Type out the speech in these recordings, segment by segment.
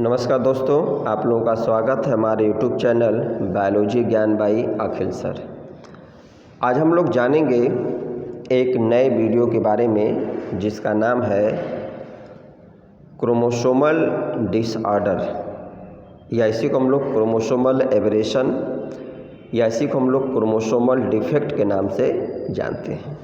नमस्कार दोस्तों, आप लोगों का स्वागत है हमारे YouTube चैनल बायोलॉजी ज्ञान बाई अखिल सर। आज हम लोग जानेंगे एक नए वीडियो के बारे में जिसका नाम है क्रोमोसोमल डिसऑर्डर, या इसी को हम लोग क्रोमोसोमल एबरेशन या इसी को हम लोग क्रोमोसोमल डिफेक्ट के नाम से जानते हैं।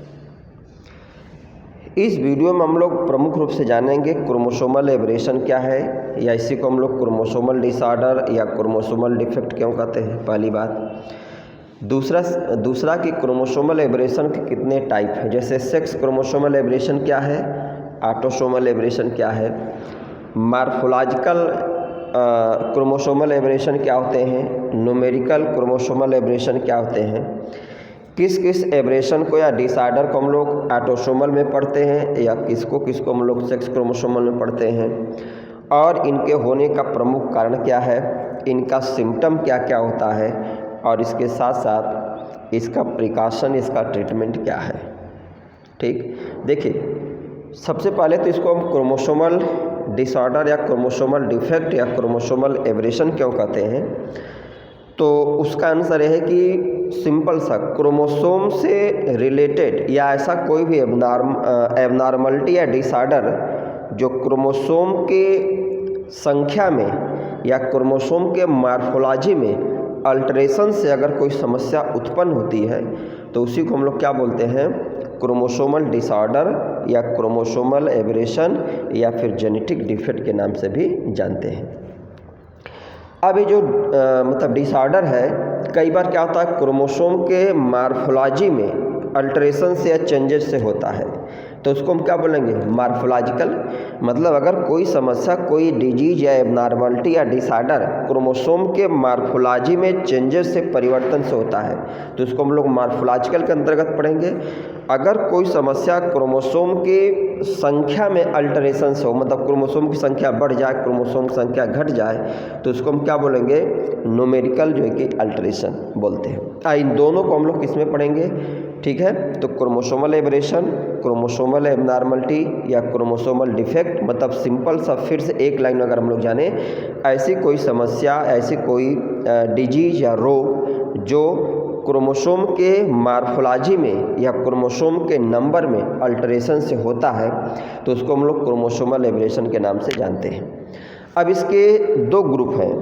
इस वीडियो में हम लोग प्रमुख रूप से जानेंगे क्रोमोसोमल एबरेशन क्या है, या इसी को हम लोग क्रोमोसोमल डिसऑर्डर या क्रोमोसोमल डिफेक्ट क्यों कहते हैं, पहली बात। दूसरा कि क्रोमोसोमल एबरेशन के कितने टाइप हैं, जैसे सेक्स क्रोमोसोमल एबरेशन क्या है, ऑटोसोमल एबरेशन क्या है, मॉर्फोलॉजिकल क्रोमोसोमल एबरेशन क्या होते हैं, न्यूमेरिकल क्रोमोसोमल एबरेशन क्या होते हैं, किस किस एबरेशन को या डिसऑर्डर को हम लोग ऑटोसोमल में पढ़ते हैं या किसको हम लोग सेक्स क्रोमोसोमल में पढ़ते हैं, और इनके होने का प्रमुख कारण क्या है, इनका सिम्टम क्या क्या होता है, और इसके साथ साथ इसका प्रिकॉशन, इसका ट्रीटमेंट क्या है। ठीक, देखिए सबसे पहले तो इसको हम क्रोमोसोमल डिसऑर्डर या क्रोमोसोमल डिफेक्ट या क्रोमोसोमल एबरेशन क्यों कहते हैं, तो उसका आंसर है कि सिंपल सा क्रोमोसोम से रिलेटेड या ऐसा कोई भी एबनॉर्मलिटी या डिसऑर्डर जो क्रोमोसोम के संख्या में या क्रोमोसोम के मॉर्फोलॉजी में अल्टरेशन से अगर कोई समस्या उत्पन्न होती है तो उसी को हम लोग क्या बोलते हैं, क्रोमोसोमल डिसऑर्डर या क्रोमोसोमल एबरेशन या फिर जेनेटिक डिफेक्ट के नाम से भी जानते हैं। अब ये जो मतलब डिसऑर्डर है, कई बार क्या होता है क्रोमोसोम के मॉर्फोलॉजी में अल्टरेशन से या चेंजेस से होता है, तो उसको हम क्या बोलेंगे, मॉर्फोलॉजिकल। मतलब अगर कोई समस्या, कोई डिजीज या एबनॉर्मलिटी या डिसऑर्डर क्रोमोसोम के मॉर्फोलॉजी में चेंजेस से, परिवर्तन से होता है तो उसको हम लोग मॉर्फोलॉजिकल के अंतर्गत पढ़ेंगे। अगर कोई समस्या क्रोमोसोम की संख्या में अल्टरेशन से हो, मतलब क्रोमोसोम की संख्या बढ़ जाए, क्रोमोसोम की संख्या घट जाए, तो उसको हम क्या बोलेंगे, न्यूमेरिकल जो है कि अल्टरेशन बोलते हैं। इन दोनों को हम लोग किस में पढ़ेंगे, ठीक है। तो क्रोमोसोमल एबरेशन, क्रोमोसोमल एबनॉर्मलिटी या क्रोमोसोमल डिफेक्ट, मतलब सिंपल सा फिर से एक लाइन में अगर हम लोग जाने, ऐसी कोई समस्या, ऐसी कोई डिजीज या रोग जो क्रोमोसोम के मॉर्फोलॉजी में या क्रोमोसोम के नंबर में अल्टरेशन से होता है तो उसको हम लोग क्रोमोसोमल एबरेशन के नाम से जानते हैं। अब इसके दो ग्रुप हैं,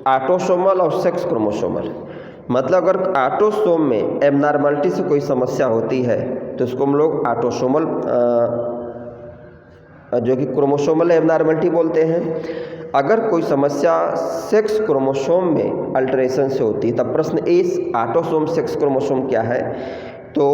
ऑटोसोमल और सेक्स क्रोमोसोमल। मतलब अगर ऑटोसोम में एबनॉर्मलिटी से कोई समस्या होती है तो उसको हम लोग ऑटोसोमल जो कि क्रोमोसोमल एबनॉर्मलिटी बोलते हैं। अगर कोई समस्या सेक्स क्रोमोसोम में अल्टरेशन से होती है, तब प्रश्न इस ऑटोसोम सेक्स क्रोमोसोम क्या है, तो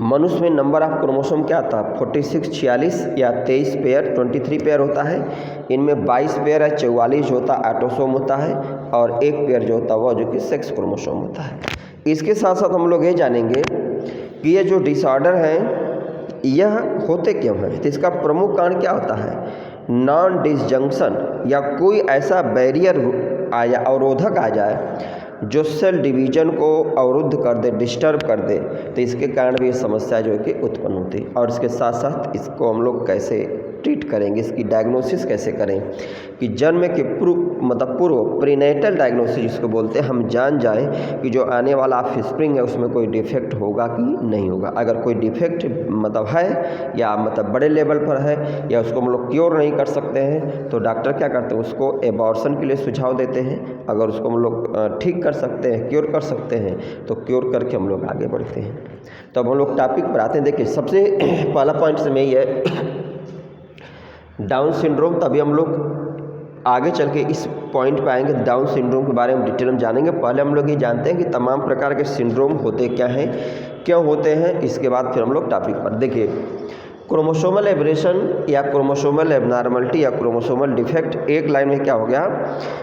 मनुष्य में नंबर ऑफ क्रोमोसोम क्या था, 46, 46 या 23 पेयर, 23 पेयर होता है। इनमें 22 पेयर है, 44 जो होता है ऑटोसोम होता है, और एक पेयर जो होता है वह जो कि सेक्स क्रोमोसोम होता है। इसके साथ साथ हम लोग ये जानेंगे कि ये जो डिसऑर्डर हैं यह होते क्यों हैं, तो इसका प्रमुख कारण क्या होता है, नॉन डिसजंक्शन या कोई ऐसा बैरियर अवरोधक आ जाए जो सेल डिवीजन को अवरुद्ध कर दे, डिस्टर्ब कर दे, तो इसके कारण भी ये समस्या जो है कि उत्पन्न होती है। और इसके साथ साथ इसको हम लोग कैसे ट्रीट करेंगे, इसकी डायग्नोसिस कैसे करें कि जन्म के पूर्व प्रीनेटल डायग्नोसिस जिसको बोलते हैं, हम जान जाएं कि जो आने वाला ऑफस्प्रिंग है उसमें कोई डिफेक्ट होगा कि नहीं होगा। अगर कोई डिफेक्ट मतलब है या मतलब बड़े लेवल पर है या उसको हम लोग क्योर नहीं कर सकते हैं तो डॉक्टर क्या करते हैं, उसको एबॉर्शन के लिए सुझाव देते हैं। अगर उसको हम लोग ठीक कर सकते हैं, क्योर कर सकते हैं, तो क्योर करके हम लोग आगे बढ़ते हैं। तो अब हम लोग टॉपिक पर आते हैं। देखिए सबसे पहला पॉइंट से में ये है डाउन सिंड्रोम। तभी हम लोग आगे चल के इस पॉइंट पे आएंगे, डाउन सिंड्रोम के बारे में डिटेल में जानेंगे। पहले हम लोग ये जानते हैं कि तमाम प्रकार के सिंड्रोम होते क्या हैं, क्यों होते हैं, इसके बाद फिर हम लोग टॉपिक पर। देखिए क्रोमोसोमल एबरेशन या क्रोमोसोमल एबनॉर्मलिटी या क्रोमोसोमल डिफेक्ट, एक लाइन में क्या हो गया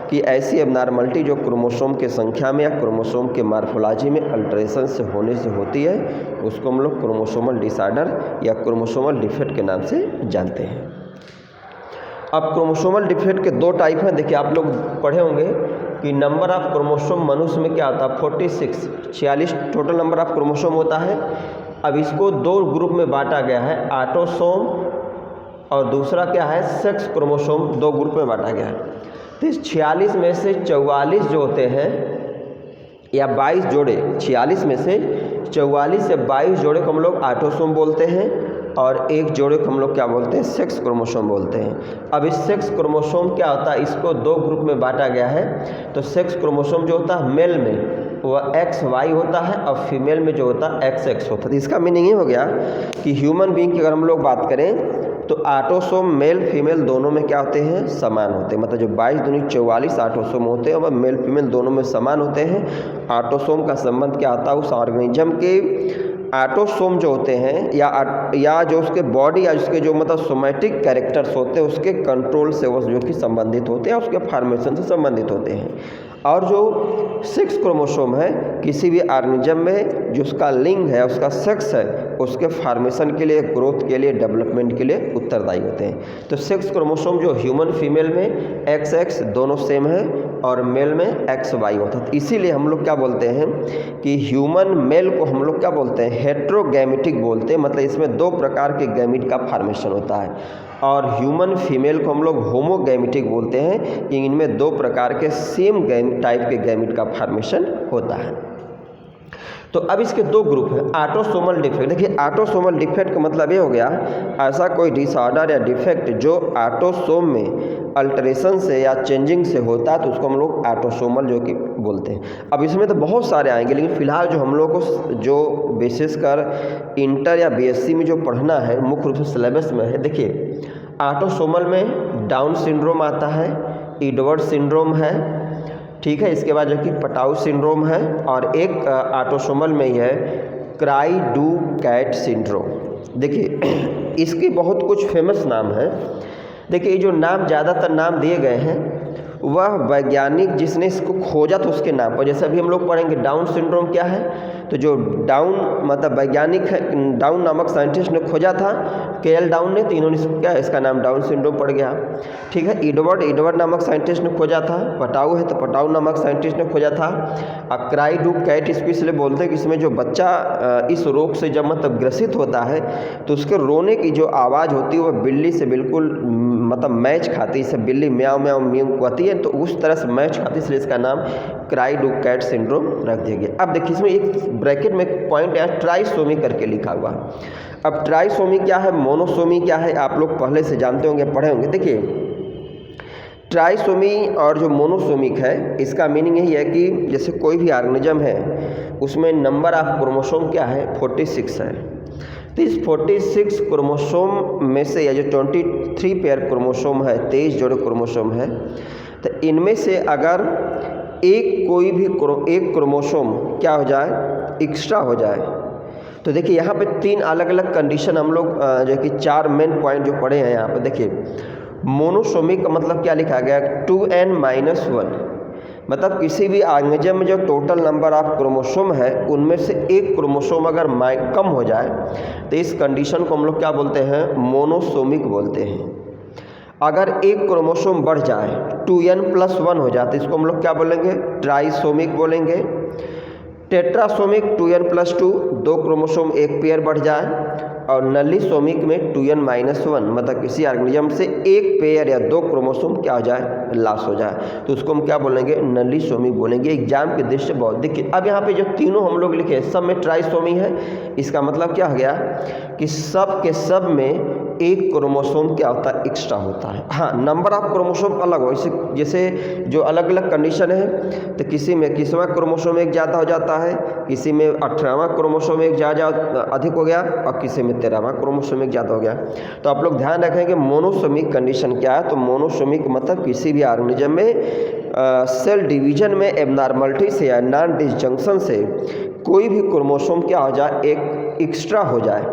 कि ऐसी एबनॉर्मलिटी जो क्रोमोसोम के संख्या में या क्रोमोसोम के मॉर्फोलॉजी में अल्टरेशन से होने से होती है, उसको हम लोग क्रोमोसोमल डिसऑर्डर या क्रोमोसोमल डिफेक्ट के नाम से जानते हैं। अब क्रोमोसोमल डिफेक्ट के दो टाइप हैं। देखिए आप लोग पढ़े होंगे कि नंबर ऑफ क्रोमोसोम मनुष्य में क्या आता है, 46, 46 टोटल नंबर ऑफ क्रोमोसोम होता है। अब इसको दो ग्रुप में बांटा गया है, ऑटोसोम और दूसरा क्या है सेक्स क्रोमोसोम, दो ग्रुप में बांटा गया है। तो इस 46 में से 44 जो होते हैं या 22 जोड़े, 46 में से 44 से 22 जोड़े को हम लोग ऑटोसोम बोलते हैं और एक जोड़े को हम लोग क्या बोलते हैं, सेक्स क्रोमोसोम बोलते हैं। अब इस सेक्स क्रोमोसोम क्या होता है, इसको दो ग्रुप में बांटा गया है। तो सेक्स क्रोमोसोम जो होता है मेल में वह XY होता है और फीमेल में जो होता है XX होता है। तो इसका मीनिंग ये हो गया कि ह्यूमन बीइंग की अगर हम लोग बात करें तो ऑटोसोम मेल फीमेल दोनों में क्या होते हैं, समान होते हैं। मतलब जो 22 दूनी 44 ऑटोसोम होते हैं वह मेल फीमेल दोनों में समान होते हैं। ऑटोसोम का संबंध क्या होता है, उस ऑर्गेनिज्म के ऑटोसोम जो होते हैं या जो उसके बॉडी या उसके जो मतलब सोमैटिक कैरेक्टर्स होते हैं उसके कंट्रोल से वो जो कि संबंधित होते हैं, उसके फॉर्मेशन से संबंधित होते हैं। और जो सेक्स क्रोमोसोम है किसी भी ऑर्गेनिज्म में जो उसका लिंग है, उसका सेक्स है, उसके फॉर्मेशन के लिए, ग्रोथ के लिए, डेवलपमेंट के लिए उत्तरदायी होते हैं। तो सेक्स क्रोमोसोम जो ह्यूमन फीमेल में XX दोनों सेम है और मेल में XY होता है। तो इसीलिए हम लोग क्या बोलते हैं कि ह्यूमन मेल को हम लोग क्या बोलते हैं, हेट्रोगैमेटिक बोलते हैं। मतलब इसमें दो प्रकार के गैमिट का फॉर्मेशन होता है। और ह्यूमन फीमेल को हम लोग होमोगैमेटिक बोलते हैं कि इनमें दो प्रकार के सेम टाइप के गैमिट का फॉर्मेशन होता है। तो अब इसके दो ग्रुप हैं, ऑटोसोमल डिफेक्ट। देखिए ऑटोसोमल डिफेक्ट का मतलब ये हो गया ऐसा कोई डिसऑर्डर या डिफेक्ट जो ऑटोसोम में अल्टरेशन से या चेंजिंग से होता है तो उसको हम लोग ऑटोसोमल जो कि बोलते हैं। अब इसमें तो बहुत सारे आएंगे लेकिन फिलहाल जो हम लोग को जो विशेषकर इंटर या BSc में जो पढ़ना है मुख्य रूप से सिलेबस में है, देखिए ऑटोसोमल में डाउन सिंड्रोम आता है, एडवर्ड सिंड्रोम है, ठीक है, इसके बाद जो कि पटाउ सिंड्रोम है और एक ऑटोसोमल में ही है क्राई डू कैट सिंड्रोम। देखिए इसके बहुत कुछ फेमस नाम है। देखिए जो नाम ज़्यादातर नाम दिए गए हैं वह वैज्ञानिक जिसने इसको खोजा तो उसके नाम पर, जैसे अभी हम लोग पढ़ेंगे डाउन सिंड्रोम क्या है, तो जो डाउन मतलब वैज्ञानिक है, डाउन नामक साइंटिस्ट ने खोजा था, KL डाउन ने, तो इन्होंने क्या इसका नाम डाउन सिंड्रोम पड़ गया, ठीक है। एडवर्ड नामक साइंटिस्ट ने खोजा था। पटाउ है तो पटाउ नामक साइंटिस्ट ने खोजा था। और क्राई डू कैट इसको इसलिए बोलते हैं कि इसमें जो बच्चा इस रोग से जब मतलब ग्रसित होता है तो उसके रोने की जो आवाज़ होती है वह बिल्ली से बिल्कुल मतलब मैच खाती है। इसे बिल्ली म्याऊ म्याऊ म्याऊ कहती है तो उस तरह से मैच खाती है, इसलिए इसका नाम क्राई डू कैट सिंड्रोम रख दिया गया। अब देखिए इसमें एक ब्रैकेट में एक पॉइंट है ट्राइसोमी करके लिखा हुआ। अब ट्राइसोमी क्या है, मोनोसोमी क्या है, आप लोग पहले से जानते होंगे, पढ़े होंगे। देखिए ट्राइसोमी और जो मोनोसोमिक है इसका मीनिंग यही है कि जैसे कोई भी ऑर्गेनिज्म है उसमें नंबर ऑफ क्रोमोसोम क्या है, 46 है। तो इस 46 क्रोमोसोम में से या जो 23 पेयर क्रोमोसोम है, 23 जोड़े क्रोमोसोम है, तो इनमें से अगर कोई भी एक क्रोमोसोम क्या हो जाए, एक्स्ट्रा हो जाए, तो देखिए यहाँ पे तीन अलग अलग कंडीशन हम लोग जो कि 4 मेन पॉइंट जो पढ़े हैं यहाँ पे। देखिए मोनोसोमिक का मतलब क्या लिखा गया, 2n-1, मतलब किसी भी ऑर्गेनिज्म में जो टोटल नंबर ऑफ क्रोमोसोम है उनमें से एक क्रोमोसोम अगर कम हो जाए तो इस कंडीशन को हम लोग क्या बोलते हैं, मोनोसोमिक बोलते हैं। अगर एक क्रोमोसोम बढ़ जाए, 2n+1 हो जाए, तो इसको हम लोग क्या बोलेंगे, ट्राइसोमिक बोलेंगे। टेट्रासोमिक 2n+2, 2 क्रोमोसोम एक पेयर बढ़ जाए, और नलीसोमिक में 2n-1, मतलब किसी ऑर्गेनिज्म से एक पेयर या 2 क्रोमोसोम क्या हो जाए, लॉस हो जाए, तो उसको हम क्या बोलेंगे, नलीसोमिक बोलेंगे। एग्जाम के दृष्टि से बहुत देखिए। अब यहाँ पे जो तीनों हम लोग लिखे सब में ट्राइसोमी है, इसका मतलब क्या हो गया कि सब के सब में एक क्रोमोसोम क्या होता है, एक्स्ट्रा होता है। हाँ, नंबर ऑफ क्रोमोसोम अलग हो, जैसे जो अलग अलग कंडीशन है, तो किसी में 21वां क्रोमोसोम एक ज़्यादा हो जाता है, किसी में 18वां क्रोमोसोम एक ज़्यादा अधिक हो गया, और किसी में 13वां क्रोमोसोम एक ज़्यादा हो गया। तो आप लोग ध्यान रखेंगे मोनोसोमिक कंडीशन क्या है, तो मोनोसोमिक मतलब किसी भी ऑर्गेनिज्म में सेल डिवीजन में एबनॉर्मलिटी से या नॉन डिसजंक्शन से कोई भी क्रोमोसोम क्या हो जाए, एक एक्स्ट्रा हो जाए,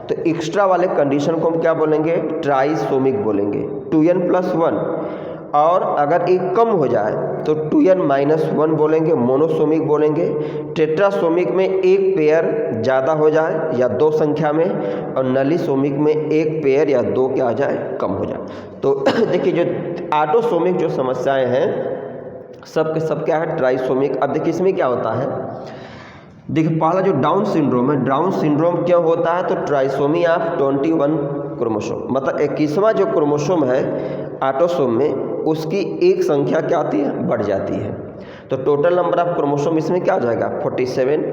तो एक्स्ट्रा वाले कंडीशन को हम क्या बोलेंगे, ट्राइसोमिक बोलेंगे, 2n+1। और अगर एक कम हो जाए तो 2n-1 बोलेंगे, मोनोसोमिक बोलेंगे। टेट्रासोमिक में एक पेयर ज़्यादा हो जाए या 2 संख्या में, और नलीसोमिक में एक पेयर या 2 क्या हो जाए, कम हो जाए। तो देखिए जो ऑटोसोमिक जो समस्याएं हैं सब के सब क्या है, ट्राइसोमिक। अब देखिए इसमें क्या होता है, देखिए पहला जो डाउन सिंड्रोम है, डाउन सिंड्रोम क्यों होता है, तो ट्राइसोमी ऑफ 21 क्रोमोसोम, मतलब 21वां जो क्रोमोसोम है ऑटोसोम में, उसकी एक संख्या क्या आती है, बढ़ जाती है। तो टोटल नंबर ऑफ क्रोमोसोम इसमें क्या हो जाएगा, 47।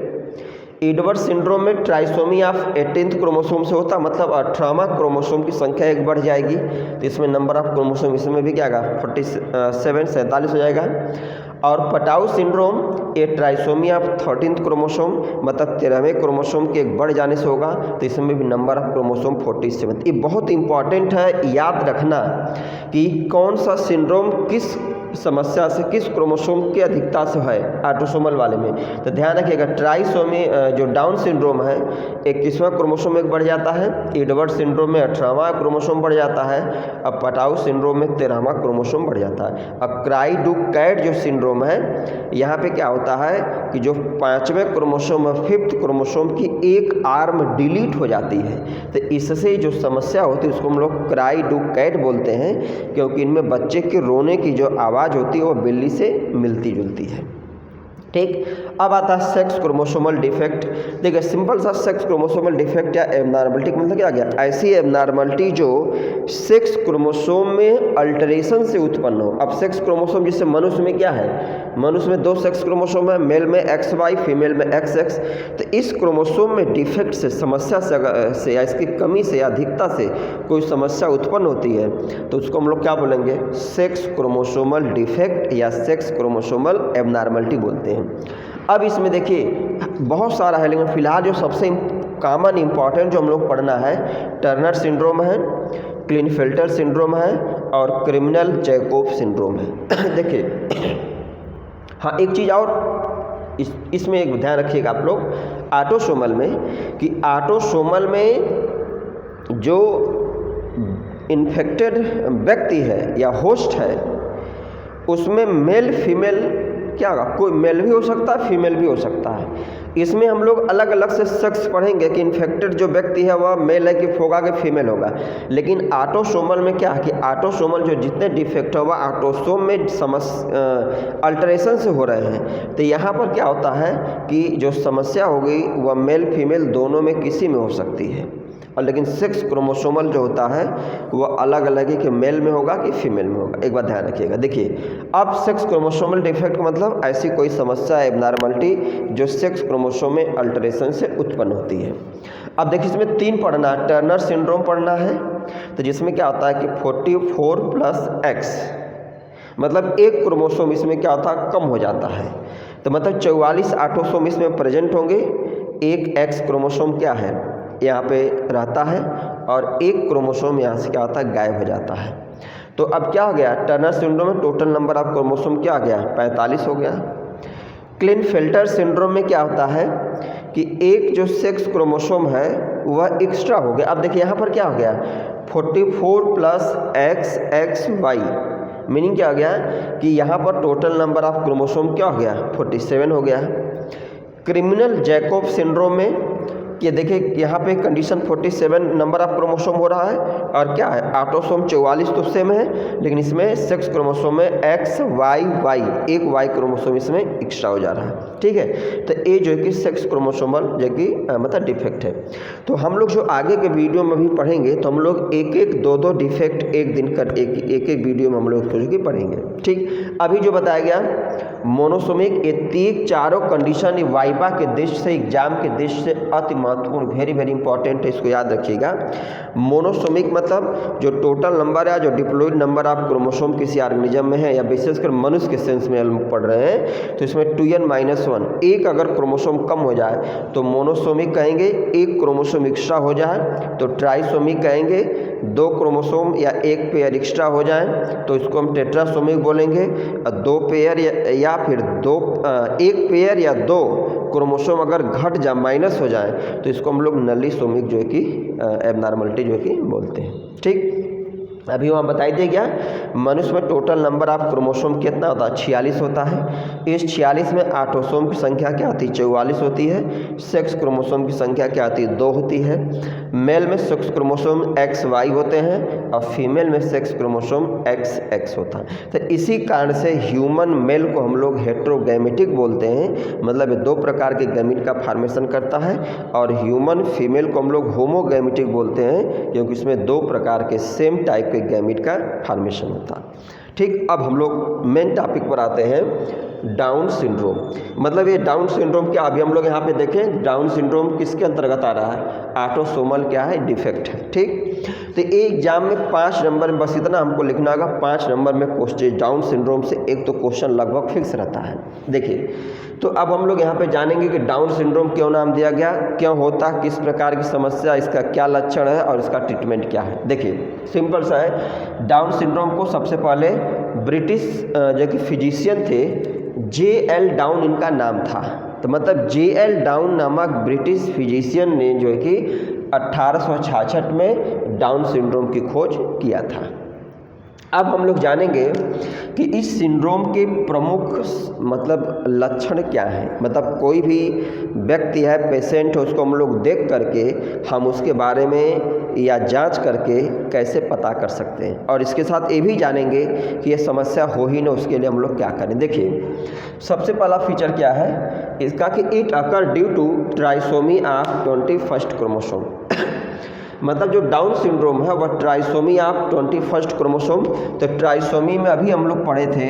एडवर्ड सिंड्रोम में ट्राइसोमी ऑफ 18th क्रोमोसोम से होता, मतलब 18वां क्रोमोसोम की संख्या एक बढ़ जाएगी, तो इसमें नंबर ऑफ क्रोमोसोम इसमें भी क्या आएगा, 47 हो जाएगा। और पटाउ सिंड्रोम ये ट्राइसोमी ऑफ 13th क्रोमोसोम, मतलब 13वें क्रोमोसोम के एक बढ़ जाने से होगा, तो इसमें भी नंबर ऑफ क्रोमोसोम 47। ये बहुत इंपॉर्टेंट है याद रखना कि कौन सा सिंड्रोम किस समस्या से, किस क्रोमोसोम की अधिकता से है ऑटोसोमल वाले में। तो ध्यान रखिएगा, ट्राइसोमी जो डाउन सिंड्रोम है 21वां क्रोमोसोम एक बढ़ जाता है, एडवर्ड सिंड्रोम में 18वां क्रोमोसोम बढ़ जाता है, अब पटाउ सिंड्रोम में 13वां क्रोमोसोम बढ़ जाता है। अब क्राई-डू-कैट जो सिंड्रोम है, यहाँ पे क्या होता है कि जो 5वें क्रोमोसोम और 5th क्रोमोसोम की एक आर्म डिलीट हो जाती है, तो इससे जो समस्या होती है उसको हम लोग क्राई-डू-कैट बोलते हैं, क्योंकि इनमें बच्चे के रोने की जो आवाज़ होती है वो बिल्ली से मिलती जुलती है। ठीक, अब आता है सेक्स क्रोमोसोमल डिफेक्ट। देखिए सिंपल सा सेक्स क्रोमोसोमल डिफेक्ट या एबनॉर्मलिटी का मतलब क्या आ गया, ऐसी एबनॉर्मलिटी जो सेक्स क्रोमोसोम में अल्टरेशन से उत्पन्न हो। अब सेक्स क्रोमोसोम जिससे मनुष्य में क्या है, मनुष्य में 2 सेक्स क्रोमोसोम है, मेल में XY, फीमेल में XX। तो इस क्रोमोसोम में डिफेक्ट से, समस्या से या इसकी कमी से या अधिकता से कोई समस्या उत्पन्न होती है, तो उसको हम लोग क्या बोलेंगे, सेक्स क्रोमोसोमल डिफेक्ट या सेक्स क्रोमोसोमल एबनॉर्मलिटी बोलते हैं। अब इसमें देखिए बहुत सारा है, लेकिन फिलहाल जो सबसे कॉमन इंपॉर्टेंट जो हम लोग पढ़ना है, टर्नर सिंड्रोम है, क्लिनफेल्टर सिंड्रोम है और क्रिमिनल जैकोब सिंड्रोम है। देखिए हाँ, एक चीज़ और इसमें एक ध्यान रखिएगा आप लोग ऑटोसोमल में, कि ऑटोसोमल में जो इन्फेक्टेड व्यक्ति है या होस्ट है, उसमें मेल फीमेल क्या होगा, कोई मेल भी हो सकता है, फीमेल भी हो सकता है। इसमें हम लोग अलग अलग से सेक्स पढ़ेंगे कि इन्फेक्टेड जो व्यक्ति है वह मेल है कि होगा कि फीमेल होगा। लेकिन ऑटोसोमल में क्या है कि ऑटोसोमल जो जितने डिफेक्ट होगा ऑटोसोम में अल्टरेशन से हो रहे हैं, तो यहाँ पर क्या होता है कि जो समस्या होगी वह मेल फीमेल दोनों में किसी में हो सकती है, और लेकिन सेक्स क्रोमोसोमल जो होता है वह अलग अलग है कि मेल में होगा कि फीमेल में होगा। एक बात ध्यान रखिएगा। देखिए अब सेक्स क्रोमोसोमल डिफेक्ट मतलब ऐसी कोई समस्या एबनॉर्मलिटी जो सेक्स क्रोमोसोम में अल्टरेशन से उत्पन्न होती है। अब देखिए इसमें 3 पढ़ना है, टर्नर सिंड्रोम पढ़ना है, तो जिसमें क्या होता है कि 44+X, मतलब एक क्रोमोसोम इसमें क्या होता है, कम हो जाता है। तो मतलब 44 ऑटोसोम इसमें प्रेजेंट होंगे, एक X क्रोमोसोम क्या है यहाँ पे रहता है, और एक क्रोमोसोम यहाँ से क्या होता है, गायब हो जाता है। तो अब क्या हो गया, टर्नर सिंड्रोम में टोटल नंबर ऑफ क्रोमोसोम क्या आ गया, 45 हो गया। क्लिनफेल्टर सिंड्रोम में क्या होता है कि एक जो सेक्स क्रोमोसोम है वह एक्स्ट्रा हो गया। अब देखिए यहाँ पर क्या हो गया, 44+XXY, मीनिंग क्या हो गया कि यहाँ पर टोटल नंबर ऑफ क्रोमोसोम क्या हो गया, 47 हो गया। क्रिमिनल जैकोब सिंड्रोम में ये देखिए यहाँ पे कंडीशन 47 नंबर ऑफ क्रोमोसोम हो रहा है, और क्या है ऑटोसोम 44 तो सेम है, लेकिन इसमें सेक्स क्रोमोसोम में XYY, एक Y क्रोमोसोम इसमें एक्स्ट्रा हो जा रहा है। ठीक है, तो ये जो है कि सेक्स क्रोमोसोमल जो कि मतलब डिफेक्ट है। तो हम लोग जो आगे के वीडियो में भी पढ़ेंगे, तो हम लोग एक एक दो दो डिफेक्ट एक दिन कर एक एक वीडियो में हम लोग जो कि पढ़ेंगे। ठीक, अभी जो बताया गया मोनोसोमिक, ये चारों कंडीशन वाइवा के दृष्टि से, एग्जाम के दृष्टि से अति महत्वपूर्ण, वेरी वेरी इंपॉर्टेंट है, इसको याद रखिएगा। मोनोसोमिक मतलब जो टोटल नंबर है, जो डिप्लॉयड नंबर ऑफ क्रोमोसोम किसी ऑर्गेनिज्म में है, या विशेषकर मनुष्य के सेंस में हम पढ़ रहे हैं, तो इसमें 2n-1 एक अगर क्रोमोसोम कम हो जाए तो मोनोसोमिक कहेंगे, एक क्रोमोसोम एक्स्ट्रा हो जाए तो ट्राइसोमिक कहेंगे, 2 क्रोमोसोम या एक पेयर एक्स्ट्रा हो जाए तो इसको हम टेट्रासोमिक बोलेंगे, 2 पेयर या फिर एक पेयर या 2 क्रोमोसोम अगर घट जाए, माइनस हो जाए, तो इसको हम लोग नलीसोमिक जो है कि एबनॉर्मलिटी जो है कि बोलते हैं। ठीक, अभी वहाँ बताई दिया गया मनुष्य में टोटल नंबर ऑफ क्रोमोसोम कितना होता है, 46 होता है। इस 46 में ऑटोसोम की संख्या क्या होती है, 44 होती है। सेक्स क्रोमोसोम की संख्या क्या होती है, 2 होती है। मेल में सेक्स क्रोमोसोम XY होते हैं और फीमेल में सेक्स क्रोमोसोम XX होता है। तो इसी कारण से ह्यूमन मेल को हम लोग हेट्रोगैमेटिक बोलते हैं, मतलब ये 2 प्रकार के गैमीट का फॉर्मेशन करता है। और ह्यूमन फीमेल को हम लोग होमोगैमेटिक बोलते हैं, क्योंकि इसमें 2 प्रकार के सेम टाइप के गैमीट का फॉर्मेशन होता है। ठीक, अब हम लोग मेन टॉपिक पर आते हैं, डाउन सिंड्रोम। मतलब ये डाउन सिंड्रोम क्या, अभी हम लोग यहाँ पे देखें डाउन सिंड्रोम किसके अंतर्गत आ रहा है, ऑटोसोमल क्या है, डिफेक्ट है। ठीक, तो ये एग्जाम में 5 नंबर में बस इतना हमको लिखना होगा, 5 नंबर में क्वेश्चन डाउन सिंड्रोम से एक तो क्वेश्चन लगभग फिक्स रहता है। देखिए, तो अब हम लोग यहाँ पे जानेंगे कि डाउन सिंड्रोम क्यों नाम दिया गया, क्यों होता, किस प्रकार की समस्या, इसका क्या लक्षण है और इसका ट्रीटमेंट क्या है। देखिए सिंपल सा है, डाउन सिंड्रोम को सबसे पहले ब्रिटिश जो कि फिजिशियन थे J.L. डाउन इनका नाम था। तो मतलब J.L. डाउन नामक ब्रिटिश फिजिशियन ने जो है कि 1866 में डाउन सिंड्रोम की खोज किया था। अब हम लोग जानेंगे कि इस सिंड्रोम के प्रमुख मतलब लक्षण क्या हैं। मतलब कोई भी व्यक्ति है, पेशेंट है, उसको हम लोग देख करके हम उसके बारे में या जांच करके कैसे पता कर सकते हैं, और इसके साथ ये भी जानेंगे कि ये समस्या हो ही ना, उसके लिए हम लोग क्या करें। देखिए सबसे पहला फीचर क्या है इसका कि it occur due to trisomy of 21st chromosome. मतलब जो डाउन सिंड्रोम है वह ट्राइसोमी ऑफ 21st क्रोमोसोम। तो ट्राइसोमी में अभी हम लोग पढ़े थे,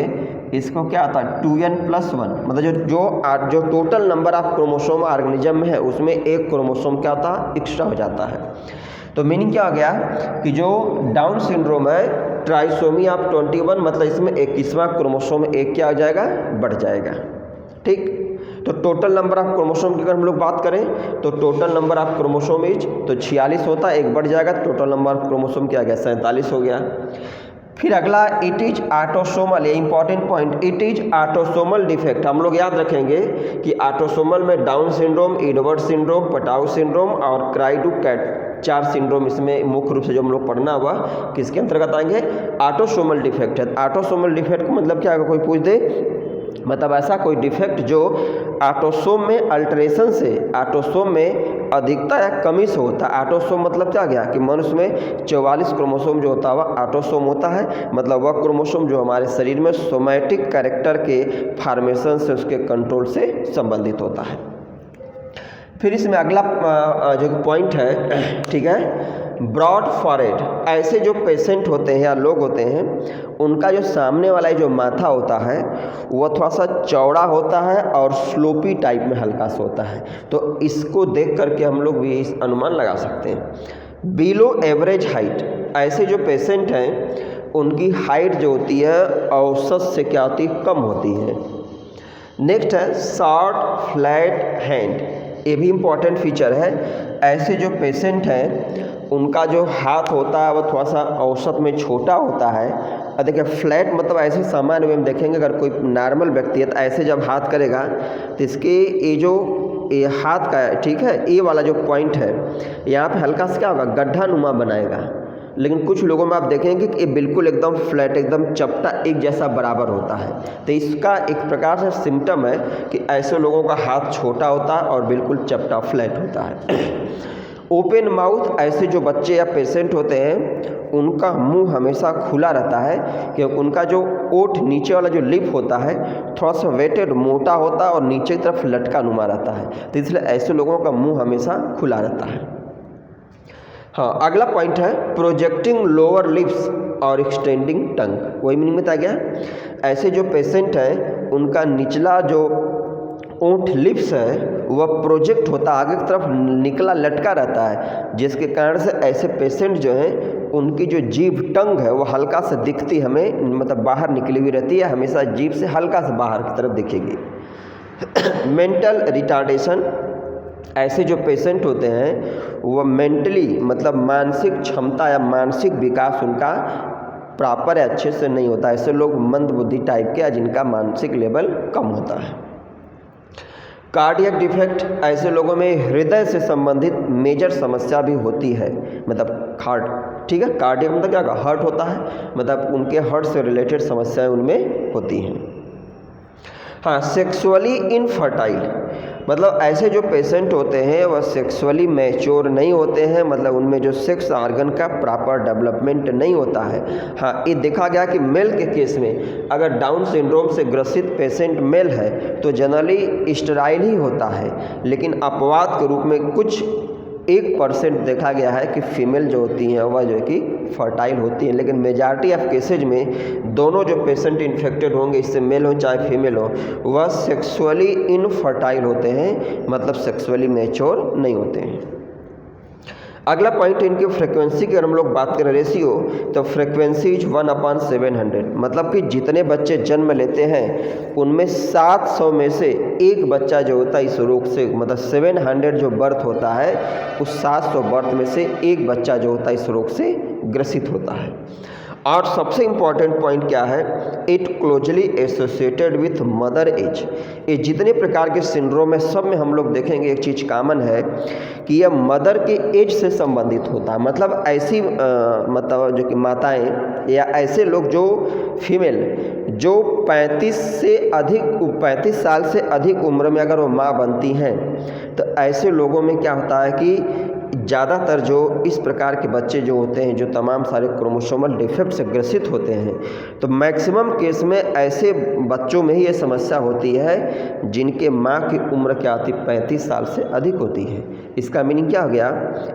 इसको क्या आता है 2n+1, मतलब जो total number of chromosome organism में है उसमें एक क्रोमोसोम क्या आता है, एक्स्ट्रा हो जाता है। तो मीनिंग क्या हो गया कि जो डाउन सिंड्रोम है ट्राइसोमी ऑफ 21, मतलब इसमें 21वां क्रोमोसोम एक क्या हो जाएगा, बढ़ जाएगा। ठीक, तो टोटल नंबर ऑफ क्रोमोसोम की अगर हम लोग बात करें तो total number of chromosome is तो 46 होता है, एक बढ़ जाएगा, टोटल नंबर ऑफ क्रोमोसोम क्या आ गया, 47 हो गया। फिर अगला इट इज ऑटोसोमल, ये important point, it is autosomal defect. हम लोग याद रखेंगे कि ऑटोसोमल में down syndrome, Edward syndrome, Patau syndrome और क्राइडू-कैट 4 सिंड्रोम इसमें मुख्य रूप से जो हम लोग पढ़ना हुआ किसके अंतर्गत आएंगे, ऑटोसोमल डिफेक्ट है। ऑटोसोमल डिफेक्ट का मतलब क्या है, कोई पूछ दे, मतलब ऐसा कोई डिफेक्ट जो ऑटोसोम में अल्टरेशन से ऑटोसोम में अधिकता या कमी से होता है। ऑटोसोम मतलब क्या गया कि मनुष्य में 44 क्रोमोसोम जो होता है वह ऑटोसोम होता है, मतलब वह क्रोमोसोम जो हमारे शरीर में सोमैटिक कैरेक्टर के फॉर्मेशन से, उसके कंट्रोल से संबंधित होता है। फिर इसमें अगला जो पॉइंट है, ठीक है, ब्रॉड फॉरहेड। ऐसे जो पेशेंट होते हैं या लोग होते हैं उनका जो सामने वाला जो माथा होता है वह थोड़ा सा चौड़ा होता है और स्लोपी टाइप में हल्का सा होता है। तो इसको देख करके हम लोग भी इस अनुमान लगा सकते हैं। बिलो एवरेज हाइट, ऐसे जो पेशेंट हैं उनकी हाइट जो होती है औसत से क्या होती है, कम होती है। नेक्स्ट है शॉर्ट फ्लैट हैंड, ये भी इम्पॉर्टेंट फीचर है। ऐसे जो पेशेंट हैं उनका जो हाथ होता है वो थोड़ा सा औसत में छोटा होता है। और देखिए फ्लैट मतलब ऐसे सामान्य में देखेंगे, अगर कोई नॉर्मल व्यक्ति है तो ऐसे जब हाथ करेगा तो इसके ये हाथ का, ठीक है, ये वाला जो पॉइंट है यहाँ पे हल्का सा क्या होगा, गड्ढा नुमा बनाएगा। लेकिन कुछ लोगों में आप देखेंगे कि ये बिल्कुल एकदम फ्लैट, एकदम चपटा एक जैसा बराबर होता है। तो इसका एक प्रकार से सिम्टम है कि ऐसे लोगों का हाथ छोटा होता है और बिल्कुल चपटा फ्लैट होता है। ओपन माउथ, ऐसे जो बच्चे या पेशेंट होते हैं उनका मुंह हमेशा खुला रहता है, क्योंकि उनका जो ओठ नीचे वाला जो लिप होता है थोड़ा सा वेटेड मोटा होता है और नीचे की तरफ लटका नुमा रहता है। तो इसलिए ऐसे लोगों का मुंह हमेशा खुला रहता है। हाँ, अगला पॉइंट है प्रोजेक्टिंग लोअर लिप्स और एक्सटेंडिंग टंग। वही मीनिंग बताया गया, ऐसे जो पेशेंट हैं उनका निचला जो ओंठ लिप्स है वह प्रोजेक्ट होता है, आगे की तरफ निकला लटका रहता है, जिसके कारण से ऐसे पेशेंट जो हैं उनकी जो जीभ टंग है वो हल्का सा दिखती हमें, मतलब बाहर निकली हुई रहती है, हमेशा जीभ से हल्का सा बाहर की तरफ दिखेगी। मेंटल रिटार्डेशन, ऐसे जो पेशेंट होते हैं वह मेंटली मतलब मानसिक क्षमता या मानसिक विकास उनका प्रॉपर या अच्छे से नहीं होता। ऐसे लोग मंद बुद्धि टाइप के या जिनका मानसिक लेवल कम होता है। कार्डियक डिफेक्ट, ऐसे लोगों में हृदय से संबंधित मेजर समस्या भी होती है, मतलब हार्ट, ठीक है, कार्डियक मतलब क्या, हार्ट होता है, मतलब उनके हार्ट से रिलेटेड समस्याएं उनमें होती हैं। हाँ, सेक्सुअली इनफर्टाइल, मतलब ऐसे जो पेशेंट होते हैं वह सेक्सुअली मैच्योर नहीं होते हैं, मतलब उनमें जो सेक्स ऑर्गन का प्रॉपर डेवलपमेंट नहीं होता है। हाँ, ये देखा गया कि मेल के केस में अगर डाउन सिंड्रोम से ग्रसित पेशेंट मेल है तो जनरली स्टेराइल ही होता है, लेकिन अपवाद के रूप में कुछ 1% देखा गया है कि फीमेल जो होती हैं वह जो है कि फर्टाइल होती हैं, लेकिन मेजॉरिटी ऑफ केसेज में दोनों जो पेशेंट इन्फेक्टेड होंगे, इससे मेल हो चाहे फीमेल हो, वह सेक्सुअली इनफर्टाइल होते हैं, मतलब सेक्सुअली मैच्योर नहीं होते हैं। अगला पॉइंट इनकी फ्रीक्वेंसी की अगर हम लोग बात करें रेशियो, तो फ्रीक्वेंसी इज 1/700, मतलब कि जितने बच्चे जन्म लेते हैं उनमें 700 में से एक बच्चा जो होता है इस रोग से, मतलब 700 जो बर्थ होता है उस 700 बर्थ में से एक बच्चा जो होता है इस रोग से ग्रसित होता है। और सबसे इम्पॉर्टेंट पॉइंट क्या है, it closely associated with mother age. ये जितने प्रकार के सिंड्रोम है सब में हम लोग देखेंगे एक चीज़ कॉमन है कि यह मदर के एज से संबंधित होता है, मतलब ऐसी मतलब जो कि माताएं या ऐसे लोग जो फीमेल जो 35 साल से अधिक उम्र में अगर वो माँ बनती हैं, तो ऐसे लोगों में क्या होता है कि ज़्यादातर जो इस प्रकार के बच्चे जो होते हैं जो तमाम सारे क्रोमोसोमल डिफेक्ट से ग्रसित होते हैं, तो मैक्सिमम केस में ऐसे बच्चों में ही ये समस्या होती है जिनके माँ की उम्र क्या होती है 35 साल से अधिक होती है। इसका मीनिंग क्या हो गया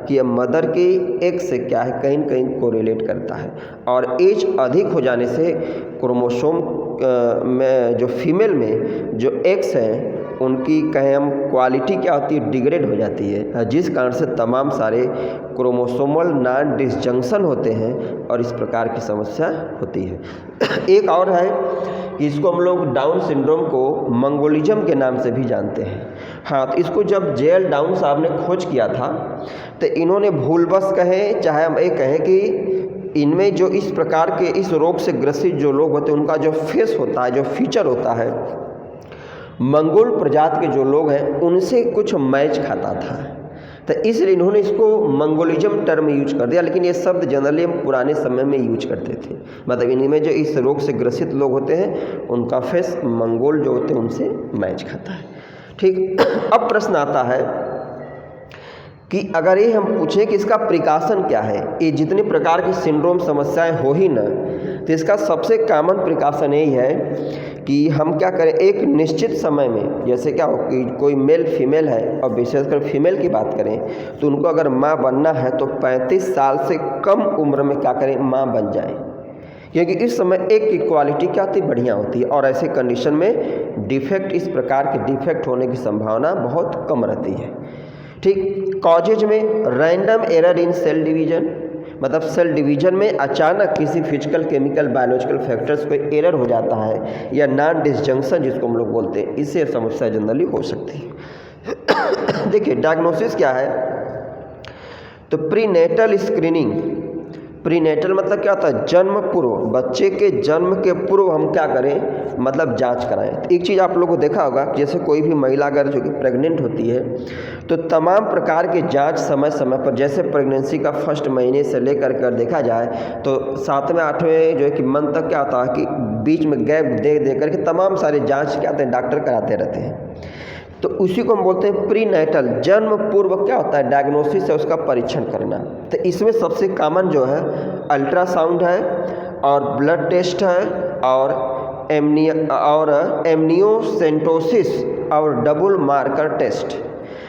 कि ये मदर के एज से क्या है कहीं न कहीं कोरिलेट करता है, और एज अधिक हो जाने से क्रोमोसोम में जो फीमेल में जो एक्स हैं उनकी कहें हम क्वालिटी क्या होती है डिग्रेड हो जाती है, जिस कारण से तमाम सारे क्रोमोसोमल नॉन डिसजंक्शन होते हैं और इस प्रकार की समस्या होती है। एक और है कि इसको हम लोग डाउन सिंड्रोम को मंगोलिज्म के नाम से भी जानते हैं। हाँ, तो इसको जब जेएल डाउन साहब ने खोज किया था तो इन्होंने भूलवश कहें चाहे हम ये कहें कि इनमें जो इस प्रकार के इस रोग से ग्रसित जो लोग होते हैं उनका जो फेस होता है, जो फीचर होता है, मंगोल प्रजाति के जो लोग हैं उनसे कुछ मैच खाता था, तो इसलिए इन्होंने इसको मंगोलिज्म टर्म यूज कर दिया। लेकिन ये शब्द जनरली हम पुराने समय में यूज करते थे, मतलब इनमें जो इस रोग से ग्रसित लोग होते हैं उनका फेस मंगोल जो होते हैं उनसे मैच खाता है। ठीक, अब प्रश्न आता है कि अगर ये हम पूछें कि इसका प्रिकॉशन क्या है, ये जितने प्रकार की सिंड्रोम समस्याएं हो ही ना, तो इसका सबसे कॉमन प्रिकॉशन यही है कि हम क्या करें, एक निश्चित समय में, जैसे क्या हो कि कोई मेल फीमेल है और विशेषकर फीमेल की बात करें तो उनको अगर माँ बनना है तो 35 साल से कम उम्र में क्या करें माँ बन जाए, क्योंकि इस समय एक की क्वालिटी क्या होती बढ़िया होती है, और ऐसे कंडीशन में डिफेक्ट इस प्रकार के डिफेक्ट होने की संभावना बहुत कम रहती है। ठीक, कॉजेज में random error in cell division, मतलब सेल डिवीजन में अचानक किसी फिजिकल केमिकल बायोलॉजिकल फैक्टर्स को एरर हो जाता है, या नॉन डिसजंक्शन जिसको हम लोग बोलते हैं, इससे समस्या जनरली हो सकती है। देखिए डायग्नोसिस क्या है, तो प्रीनेटल स्क्रीनिंग, प्रीनेटल मतलब क्या होता है जन्म पूर्व, बच्चे के जन्म के पूर्व हम क्या करें मतलब जांच कराएं। तो एक चीज़ आप लोगों को देखा होगा, जैसे कोई भी महिला अगर जो कि प्रेग्नेंट होती है तो तमाम प्रकार के जांच समय समय पर, जैसे प्रेगनेंसी का फर्स्ट महीने से लेकर कर देखा जाए तो 7वें 8वें जो है कि मंथ तक क्या होता है कि बीच में गैप दे दे करके तमाम सारे जाँच क्या होते हैं डॉक्टर कराते रहते हैं, तो उसी को हम बोलते हैं प्री नेटल, जन्म पूर्व क्या होता है डायग्नोसिस है उसका परीक्षण करना। तो इसमें सबसे कॉमन जो है अल्ट्रासाउंड है और ब्लड टेस्ट है और एमनियोसेंटोसिस और डबल मार्कर टेस्ट।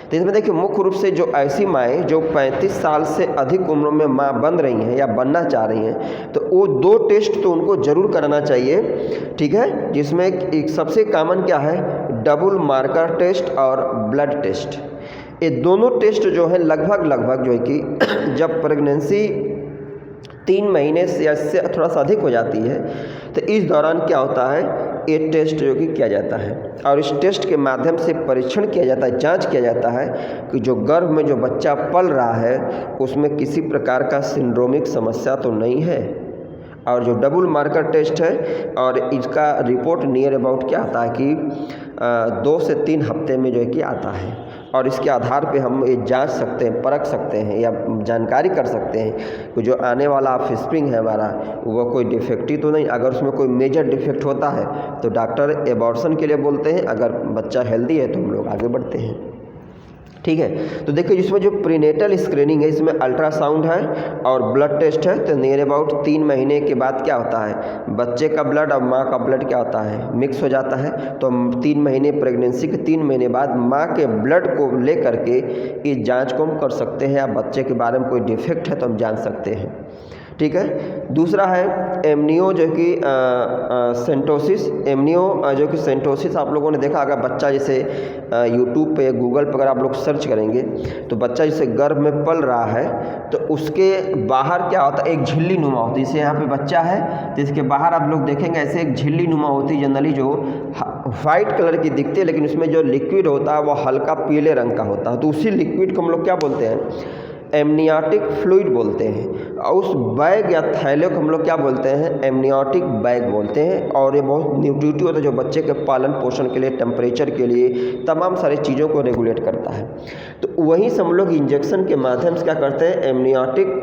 तो इसमें देखिए मुख्य रूप से जो ऐसी माएँ जो 35 साल से अधिक उम्र में माँ बन रही हैं या बनना चाह रही हैं तो वो 2 टेस्ट तो उनको ज़रूर कराना चाहिए, ठीक है, जिसमें एक सबसे कॉमन क्या है डबल मार्कर टेस्ट और ब्लड टेस्ट। ये दोनों टेस्ट जो है लगभग जो है कि जब प्रेगनेंसी 3 महीने से या इससे थोड़ा सा अधिक हो जाती है तो इस दौरान क्या होता है ये टेस्ट जो कि किया जाता है, और इस टेस्ट के माध्यम से परीक्षण किया जाता है, जांच किया जाता है कि जो गर्भ में जो बच्चा पल रहा है उसमें किसी प्रकार का सिंड्रोमिक समस्या तो नहीं है। और जो डबल मार्कर टेस्ट है और इसका रिपोर्ट नियर अबाउट क्या आता है कि 2 से 3 हफ्ते में जो है कि आता है, और इसके आधार पे हम ये जांच सकते हैं, परख सकते हैं या जानकारी कर सकते हैं कि जो आने वाला ऑफस्प्रिंग है हमारा वो कोई डिफेक्टिव तो नहीं। अगर उसमें कोई मेजर डिफेक्ट होता है तो डॉक्टर एबॉर्शन के लिए बोलते हैं, अगर बच्चा हेल्दी है तो हम लोग आगे बढ़ते हैं। ठीक है, तो देखिए जिसमें जो प्रीनेटल स्क्रीनिंग है इसमें अल्ट्रासाउंड है और ब्लड टेस्ट है। तो नियर अबाउट 3 महीने के बाद क्या होता है, बच्चे का ब्लड और माँ का ब्लड क्या होता है, मिक्स हो जाता है। तो हम 3 महीने प्रेगनेंसी के 3 महीने बाद माँ के ब्लड को ले करके इस जांच को हम कर सकते हैं, या बच्चे के बारे में कोई डिफेक्ट है तो हम जान सकते हैं। ठीक है, दूसरा है एमनियो जो कि सेंटोसिस। एमनियो जो कि सेंटोसिस आप लोगों ने देखा, अगर बच्चा जैसे यूट्यूब पे गूगल पर अगर आप लोग सर्च करेंगे तो बच्चा जैसे गर्भ में पल रहा है तो उसके बाहर क्या होता है, एक झिल्ली नुमा होती है। जैसे यहाँ पे बच्चा है तो इसके बाहर आप लोग देखेंगे ऐसे एक झिल्ली नुमा होती है, जनरली जो वाइट कलर की दिखती है, लेकिन उसमें जो लिक्विड होता है वो हल्का पीले रंग का होता है। तो उसी लिक्विड को हम लोग क्या बोलते हैं, एमनियोटिक फ्लूइड बोलते हैं। और उस बैग या थैले को हम लोग क्या बोलते हैं, एमनियोटिक बैग बोलते हैं। और ये बहुत न्यूट्रिटिव होता है जो बच्चे के पालन पोषण के लिए, टेम्परेचर के लिए, तमाम सारी चीज़ों को रेगुलेट करता है। तो वहीं से हम लोग इंजेक्शन के माध्यम से क्या करते हैं, एमनियोटिक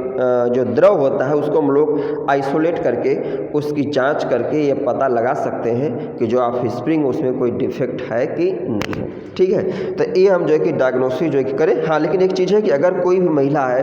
जो द्रव होता है उसको हम लोग आइसोलेट करके उसकी जांच करके ये पता लगा सकते हैं कि जो ऑफस्प्रिंग उसमें कोई डिफेक्ट है कि नहीं है। ठीक है, तो ये हम जो है कि डायग्नोसिस जो है कि करें। हाँ, लेकिन एक चीज़ है कि अगर कोई भी महिला है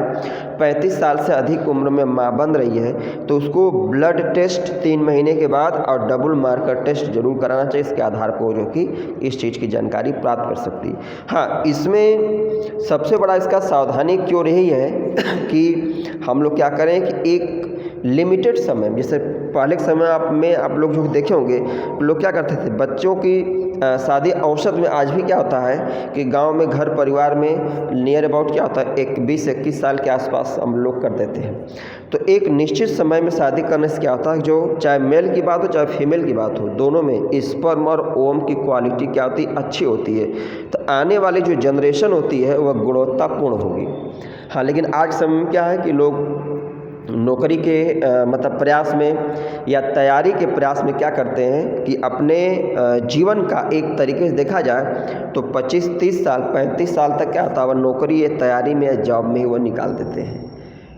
35 साल से अधिक उम्र में माँ बन रही है तो उसको ब्लड टेस्ट 3 महीने के बाद और डबल मार्कर टेस्ट जरूर कराना चाहिए। इसके आधार पर जो कि इस चीज़ की जानकारी प्राप्त कर सकती है। हाँ, इसमें सबसे बड़ा इसका सावधानी क्यों यही है कि हम लोग क्या करें कि एक लिमिटेड समय, जैसे पहले के समय आप लोग जो देखे होंगे, लोग क्या करते थे, बच्चों की शादी औसत में आज भी क्या होता है कि गांव में घर परिवार में नियर अबाउट क्या होता है, 20-21 साल के आसपास हम लोग कर देते हैं। तो एक निश्चित समय में शादी करने से क्या होता है, जो चाहे मेल की बात हो चाहे फीमेल की बात हो, दोनों में स्पर्म और ओवम की क्वालिटी क्या होती है, अच्छी होती है। तो आने वाली जो जनरेशन होती है वह गुणवत्तापूर्ण होगी। हाँ, लेकिन आज समय में क्या है कि लोग नौकरी के मतलब प्रयास में या तैयारी के प्रयास में क्या करते हैं कि अपने जीवन का एक तरीके से देखा जाए तो 25-30 साल 35 साल तक क्या होता है, वह नौकरी या तैयारी में या जॉब में ही वो निकाल देते हैं।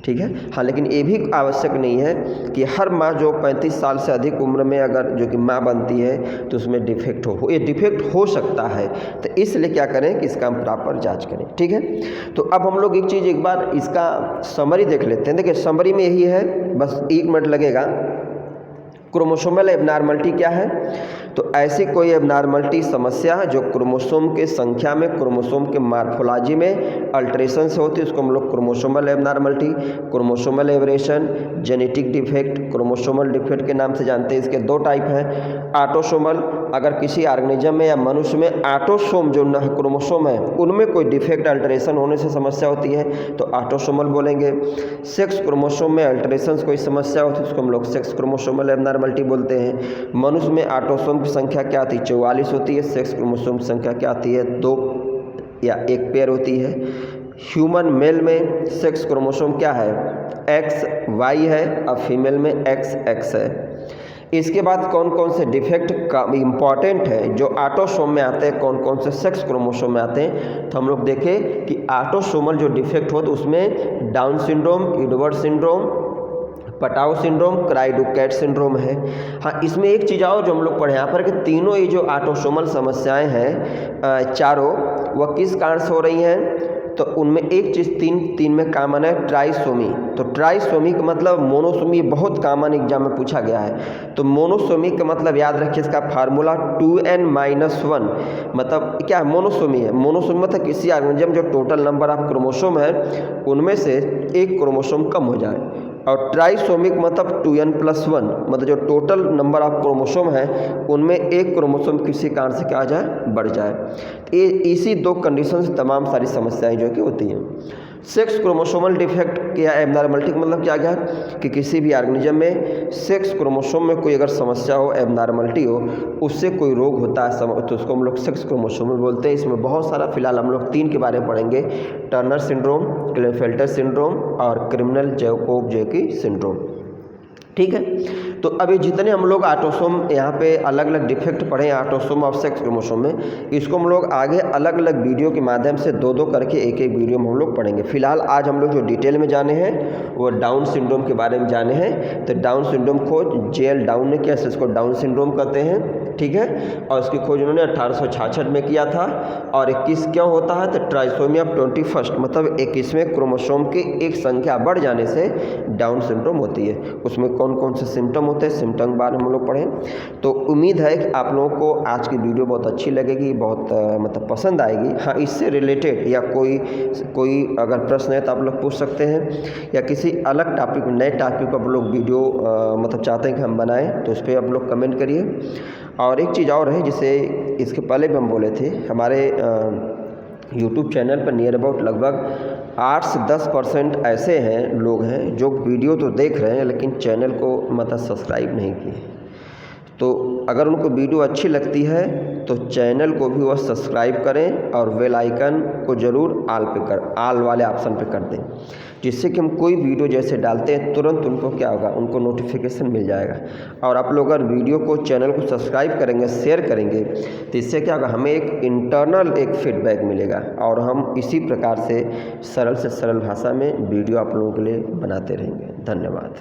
ठीक है, हाँ, लेकिन ये भी आवश्यक नहीं है कि हर माँ जो 35 साल से अधिक उम्र में अगर जो कि माँ बनती है तो उसमें डिफेक्ट हो, ये डिफेक्ट हो सकता है। तो इसलिए क्या करें कि इसका हम प्रॉपर जांच करें। ठीक है, तो अब हम लोग एक चीज़ एक बार इसका समरी देख लेते हैं। देखिए समरी में यही है, बस 1 मिनट लगेगा। क्रोमोसोमल एबनॉर्मलिटी क्या है, तो ऐसी कोई एबनॉर्मलिटी समस्या है जो क्रोमोसोम के संख्या में, क्रोमोसोम के मार्फोलॉजी में अल्ट्रेशन से होती है, उसको हम लोग chromosomal abnormality, chromosomal aberration, genetic defect, chromosomal defect के नाम से जानते हैं। इसके 2 टाइप हैं। ऑटोसोमल, अगर किसी ऑर्गेनिज्म में या मनुष्य में ऑटोसोम जो क्रोमोसोम है उनमें कोई डिफेक्ट अल्ट्रेशन होने से समस्या होती है तो ऑटोसोमल बोलेंगे। सेक्स क्रोमोसोम में अल्ट्रेशन कोई समस्या होती है उसको हम लोग सेक्स क्रोमोसोमल एबनॉर्मलिटी बोलते हैं। मनुष्य में ऑटोसोम की संख्या क्या आती है, 44 होती है। सेक्स क्रोमोसोम की संख्या क्या आती है, 2 या 1 पेयर होती है। ह्यूमन मेल में सेक्स क्रोमोसोम क्या है, XY है, और फीमेल में XX है। इसके बाद कौन कौन से डिफेक्ट का इम्पॉर्टेंट है जो ऑटोसोम में आते हैं, कौन कौन से सेक्स क्रोमोसोम में आते हैं, तो हम लोग देखें कि ऑटोसोमल जो डिफेक्ट हो तो उसमें Down syndrome, Edward syndrome, Patau syndrome, cri du chat syndrome है। हाँ, इसमें एक चीज़ और जो हम लोग पढ़े यहाँ पर कि तीनों ये जो ऑटोसोमल समस्याएं हैं चारों, वह किस कारण से हो रही हैं, तो उनमें एक चीज़ तीन में कॉमन है, ट्राइसोमी। तो ट्राइसोमी का मतलब मोनोसोमी, बहुत कॉमन एग्जाम में पूछा गया है। तो मोनोसोमी का मतलब याद रखिए, इसका फार्मूला 2n-1, मतलब क्या है, मोनोसोमी है। मोनोसोमी मतलब किसी ऑर्गेनिज्म जो टोटल नंबर ऑफ क्रोमोसोम है उनमें से एक क्रोमोसोम कम हो जाए। और ट्राइसोमिक मतलब 2n+1, मतलब जो टोटल नंबर ऑफ क्रोमोसोम है उनमें एक क्रोमोसोम किसी कारण से क्या आ जाए, बढ़ जाए। ये इसी 2 कंडीशन से तमाम सारी समस्याएं जो कि होती हैं। सेक्स क्रोमोसोमल डिफेक्ट या एबनॉर्मलिटी का मतलब क्या गया कि किसी भी ऑर्गेनिज्म में सेक्स क्रोमोसोम में कोई अगर समस्या हो, एबनॉर्मलिटी हो, उससे कोई रोग होता है तो उसको हम लोग सेक्स क्रोमोसोमल बोलते हैं। इसमें बहुत सारा, फिलहाल हम लोग 3 के बारे में पढ़ेंगे, टर्नर सिंड्रोम, क्लेफेल्टर सिंड्रोम और क्रिमिनल जैकोब जैकी सिंड्रोम। ठीक है। तो अभी जितने हम लोग ऑटोसोम यहाँ पे अलग अलग डिफेक्ट पढ़े हैं ऑटोसोम ऑफ सेक्स क्रोमोसोम में, इसको हम लोग आगे अलग अलग वीडियो के माध्यम से दो दो करके एक एक वीडियो में हम लोग पढ़ेंगे। फिलहाल आज हम लोग जो डिटेल में जाने हैं वो डाउन सिंड्रोम के बारे में जाने हैं। तो डाउन सिंड्रोम खोज जेएल डाउन ने किया, इसको डाउन सिंड्रोम कहते हैं, ठीक है। और इसकी खोज उन्होंने 1866 में किया था। और 21 क्यों होता है, तो ट्राइसोमिया 21 मतलब 21वें क्रोमोसोम की एक संख्या बढ़ जाने से डाउन सिंड्रोम होती है। उसमें कौन कौन से सिम्टम होते हैं, सिम्टम के बारे में हम लोग पढ़ें। तो उम्मीद है कि आप लोगों को आज की वीडियो बहुत अच्छी लगेगी, बहुत मतलब पसंद आएगी। हाँ, इससे रिलेटेड या कोई अगर प्रश्न है तो आप लोग पूछ सकते हैं, या किसी अलग टॉपिक नए टॉपिक पर आप लोग वीडियो मतलब चाहते हैं कि हम बनाएं तो उस पर आप लोग कमेंट करिए। और एक चीज़ और है, जिसे इसके पहले भी हम बोले थे, हमारे यूट्यूब चैनल पर नियर अबाउट लगभग 8 से 10% ऐसे हैं लोग हैं जो वीडियो तो देख रहे हैं लेकिन चैनल को मतलब सब्सक्राइब नहीं किए। तो अगर उनको वीडियो अच्छी लगती है तो चैनल को भी वह सब्सक्राइब करें और बेल आइकन को ज़रूर आल वाले ऑप्शन पे कर दें, जिससे कि हम कोई वीडियो जैसे डालते हैं तुरंत उनको क्या होगा, उनको नोटिफिकेशन मिल जाएगा। और आप लोग अगर वीडियो को चैनल को सब्सक्राइब करेंगे, शेयर करेंगे, तो इससे क्या होगा, हमें एक इंटरनल एक फीडबैक मिलेगा और हम इसी प्रकार से सरल भाषा में वीडियो आप लोगों के लिए बनाते रहेंगे। धन्यवाद।